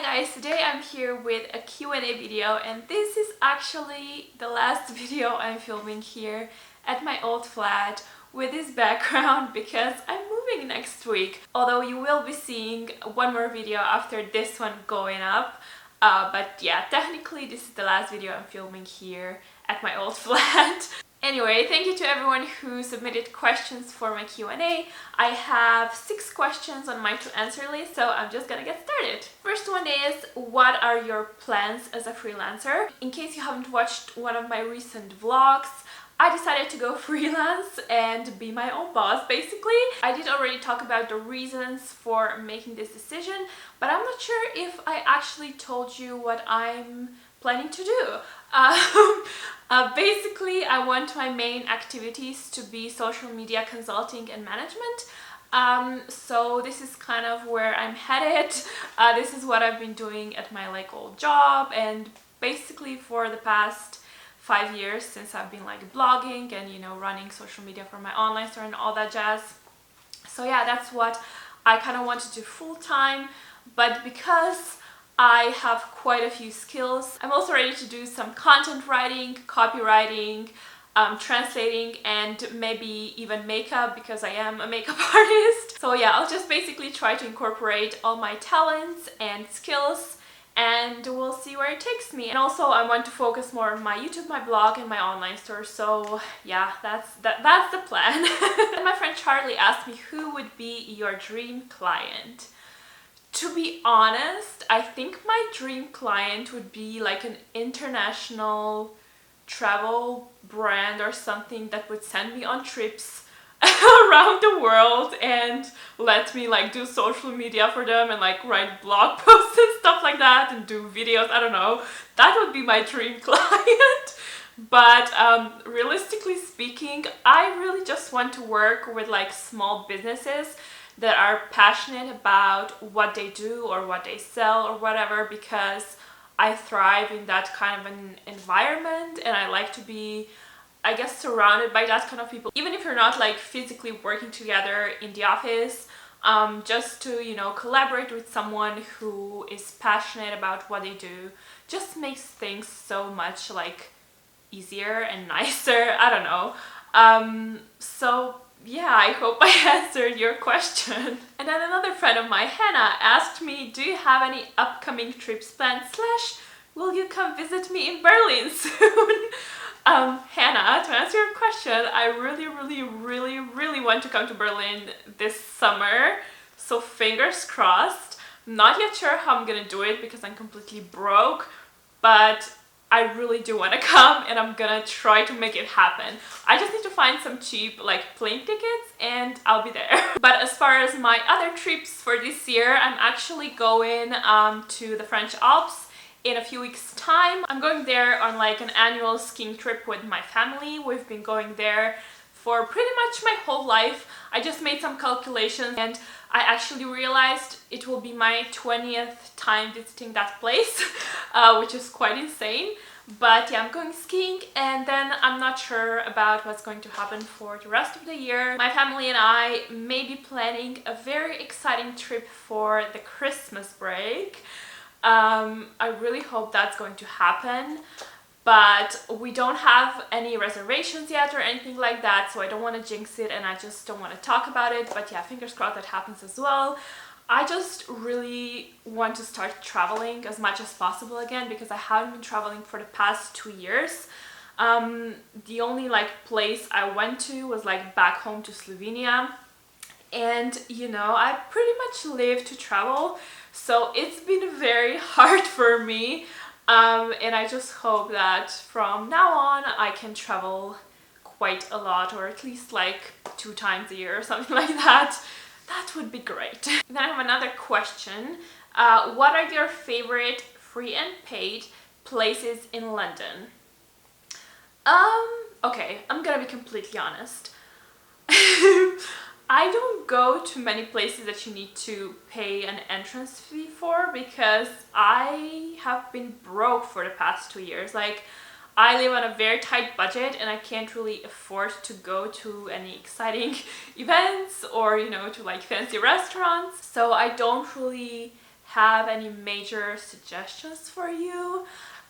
guys, today I'm here with a Q&A video, and this is actually the last video I'm filming here at my old flat with this background because I'm moving next week. Although you will be seeing one more video after this one going up. But yeah, technically this is the last video I'm filming here at my old flat. Anyway, thank you to everyone who submitted questions for my Q&A. I have 6 questions on my to answer list, so I'm just gonna get started. First one is, what are your plans as a freelancer? In case you haven't watched one of my recent vlogs, I decided to go freelance and be my own boss, basically. I did already talk about the reasons for making this decision, but I'm not sure if I actually told you what I'm planning to do. Basically, I want my main activities to be social media consulting and management. So this is kind of where I'm headed. This is what I've been doing at my old job, and basically for the past 5 years since I've been blogging and running social media for my online store and all that jazz. So yeah, that's what I kind of want to do full time, but because I have quite a few skills, I'm also ready to do some content writing, copywriting, translating, and maybe even makeup because I am a makeup artist. So yeah, I'll just basically try to incorporate all my talents and skills, and we'll see where it takes me. And also I want to focus more on my YouTube, my blog, and my online store. So yeah, that's the plan. And my friend Charlie asked me who would be your dream client. To be honest, I think my dream client would be an international travel brand or something that would send me on trips around the world and let me do social media for them and write blog posts and stuff like that and do videos. I don't know. That would be my dream client. But realistically speaking, I really just want to work with small businesses that are passionate about what they do or what they sell or whatever, because I thrive in that kind of an environment and I like to be, I guess, surrounded by that kind of people. Even if you're not physically working together in the office, just to collaborate with someone who is passionate about what they do just makes things so much easier and nicer. I don't know. So yeah, I hope I answered your question. And then another friend of mine, Hannah, asked me, do you have any upcoming trips planned / will you come visit me in Berlin soon? Hannah, to answer your question, I really want to come to Berlin this summer, so fingers crossed. I'm not yet sure how I'm gonna do it because I'm completely broke, but I really do want to come and I'm gonna try to make it happen. I just need to find some cheap plane tickets and I'll be there. But as far as my other trips for this year, I'm actually going to the French Alps in a few weeks time. I'm going there on an annual skiing trip with my family. We've been going there for pretty much my whole life. I just made some calculations and I actually realized it will be my 20th time visiting that place, which is quite insane. But yeah, I'm going skiing, and then I'm not sure about what's going to happen for the rest of the year. My family and I may be planning a very exciting trip for the Christmas break. I really hope that's going to happen. But we don't have any reservations yet or anything like that, so I don't want to jinx it and I just don't want to talk about it. But yeah, fingers crossed that happens as well. I just really want to start traveling as much as possible again because I haven't been traveling for the past 2 years. The only place I went to was back home to Slovenia. And I pretty much live to travel, so it's been very hard for me. And I just hope that from now on I can travel quite a lot, or at least 2 times a year or something like that. That would be great. Then I have another question. What are your favorite free and paid places in London? Okay, I'm gonna be completely honest. I don't go to many places that you need to pay an entrance fee for because I have been broke for the past 2 years. I live on a very tight budget and I can't really afford to go to any exciting events or to fancy restaurants. So I don't really have any major suggestions for you.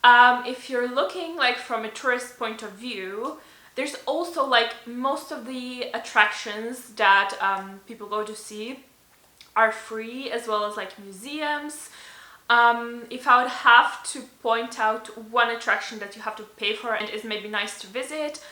If you're looking like from a tourist point of view, there's also like most of the attractions that people go to see are free, as well as like museums. If I would have to point out one attraction that you have to pay for and is maybe nice to visit,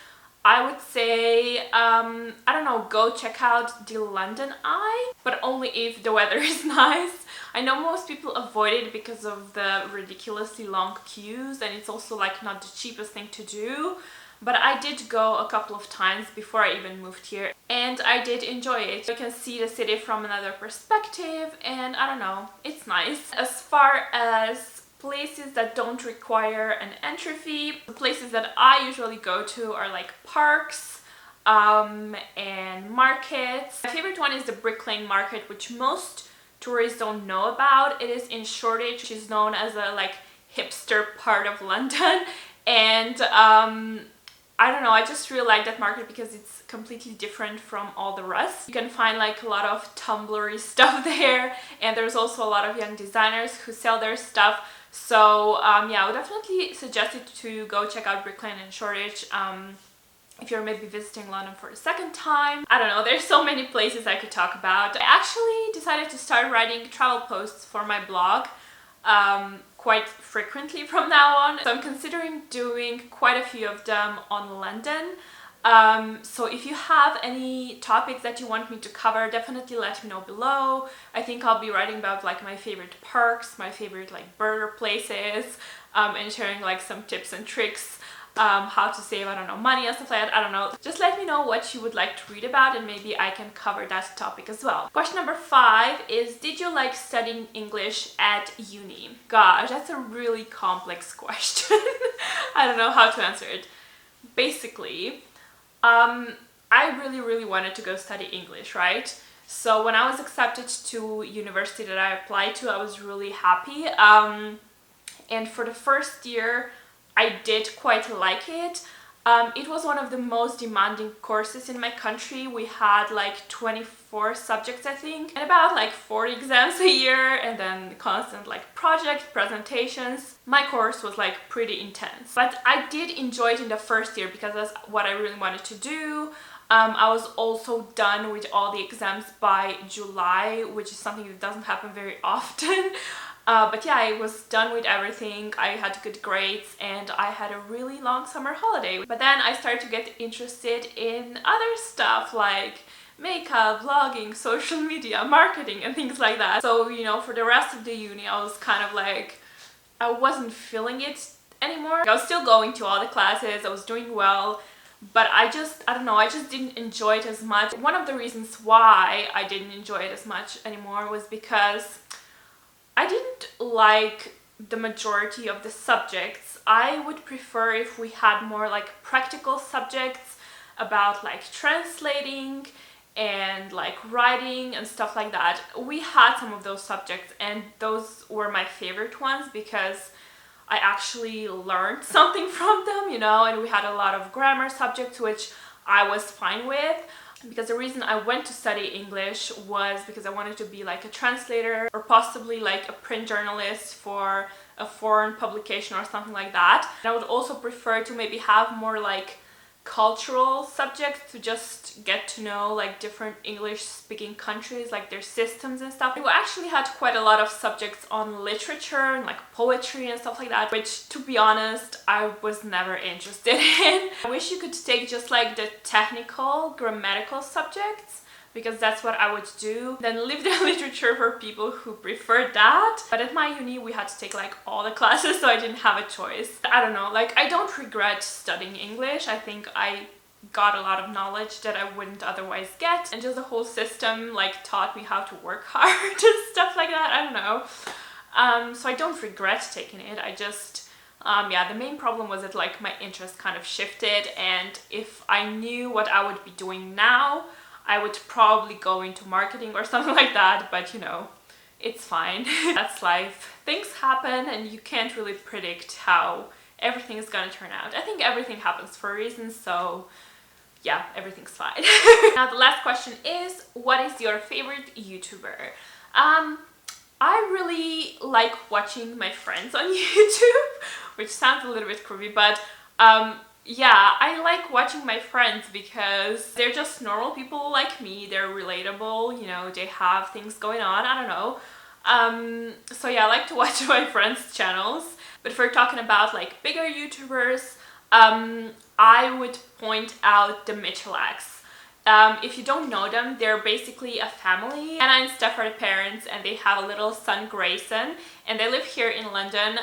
I would say, I don't know, go check out the London Eye, but only if the weather is nice. I know most people avoid it because of the ridiculously long queues, and it's also like not the cheapest thing to do. But I did go a couple of times before I even moved here, and I did enjoy it. You can see the city from another perspective, and I don't know, it's nice. As far as places that don't require an entry fee, the places that I usually go to are like parks and markets. My favorite one is the Brick Lane Market, which most tourists don't know about. It is in Shoreditch, which is known as a like hipster part of London, and I don't know, I just really like that market because it's completely different from all the rest. You can find like a lot of Tumblr-y stuff there, and there's also a lot of young designers who sell their stuff. So yeah, I would definitely suggest you to go check out Brick Lane in Shoreditch if you're maybe visiting London for the second time. I don't know, there's so many places I could talk about. I actually decided to start writing travel posts for my blog quite frequently from now on. So I'm considering doing quite a few of them on London. So if you have any topics that you want me to cover, definitely let me know below. I think I'll be writing about like my favorite parks, my favorite like burger places, and sharing like some tips and tricks, how to save, I don't know, money and stuff like that. I don't know. Just let me know what you would like to read about, and maybe I can cover that topic as well. Question number 5 is, did you like studying English at uni? Gosh, that's a really complex question. I don't know how to answer it. Basically, I really wanted to go study English, right? So when I was accepted to university that I applied to, I was really happy. And for the first year, I did quite like it. It was one of the most demanding courses in my country. We had like 24 subjects, I think, and about like 40 exams a year, and then constant like project presentations. My course was like pretty intense, but I did enjoy it in the first year because that's what I really wanted to do. I was also done with all the exams by July, which is something that doesn't happen very often. But yeah, I was done with everything. I had good grades and I had a really long summer holiday. But then I started to get interested in other stuff like makeup, vlogging, social media, marketing and things like that. So, you know, for the rest of the uni, I was kind of like, I wasn't feeling it anymore. I was still going to all the classes, I was doing well, but I don't know, I just didn't enjoy it as much. One of the reasons why I didn't enjoy it as much anymore was because I didn't like the majority of the subjects. I would prefer if we had more like practical subjects about like translating and like writing and stuff like that. We had some of those subjects and those were my favorite ones because I actually learned something from them, you know, and we had a lot of grammar subjects which I was fine with. Because the reason I went to study English was because I wanted to be like a translator or possibly like a print journalist for a foreign publication or something like that. And I would also prefer to maybe have more like cultural subjects to just get to know like different English speaking countries, like their systems and stuff. We actually had quite a lot of subjects on literature and like poetry and stuff like that, which to be honest, I was never interested in. I wish you could take just like the technical, grammatical subjects, because that's what I would do, then leave the literature for people who prefer that. But at my uni we had to take like all the classes, so I didn't have a choice. I don't know, like I don't regret studying English. I think I got a lot of knowledge that I wouldn't otherwise get, and just the whole system like taught me how to work hard and stuff like that. I don't know. So I don't regret taking it. I just yeah, the main problem was that like my interest kind of shifted, and if I knew what I would be doing now, I would probably go into marketing or something like that, but you know, it's fine. That's life. Things happen and you can't really predict how everything is gonna turn out. I think everything happens for a reason, so yeah, everything's fine. Now the last question is, what is your favorite YouTuber? I really like watching my friends on YouTube, which sounds a little bit creepy, but yeah, I like watching my friends because they're just normal people like me. They're relatable, you know, they have things going on, I don't know. So yeah, I like to watch my friends' channels. But if we're talking about like bigger YouTubers, I would point out the Michelacs. If you don't know them, they're basically a family. Anna and Steph are the parents, and they have a little son, Grayson, and they live here in London.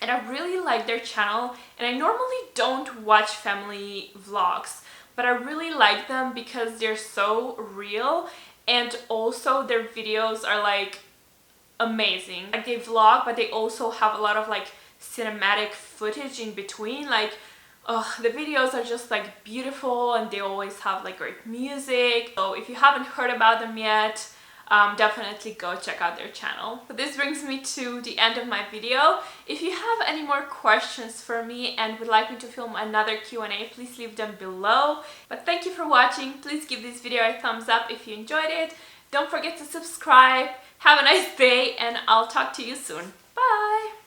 And I really like their channel, and I normally don't watch family vlogs, but I really like them because they're so real, and also their videos are like amazing. Like they vlog, but they also have a lot of like cinematic footage in between. Like, oh, the videos are just like beautiful, and they always have like great music. So if you haven't heard about them yet, definitely go check out their channel. So this brings me to the end of my video. If you have any more questions for me and would like me to film another Q&A, please leave them below. But thank you for watching. Please give this video a thumbs up if you enjoyed it. Don't forget to subscribe. Have a nice day, and I'll talk to you soon.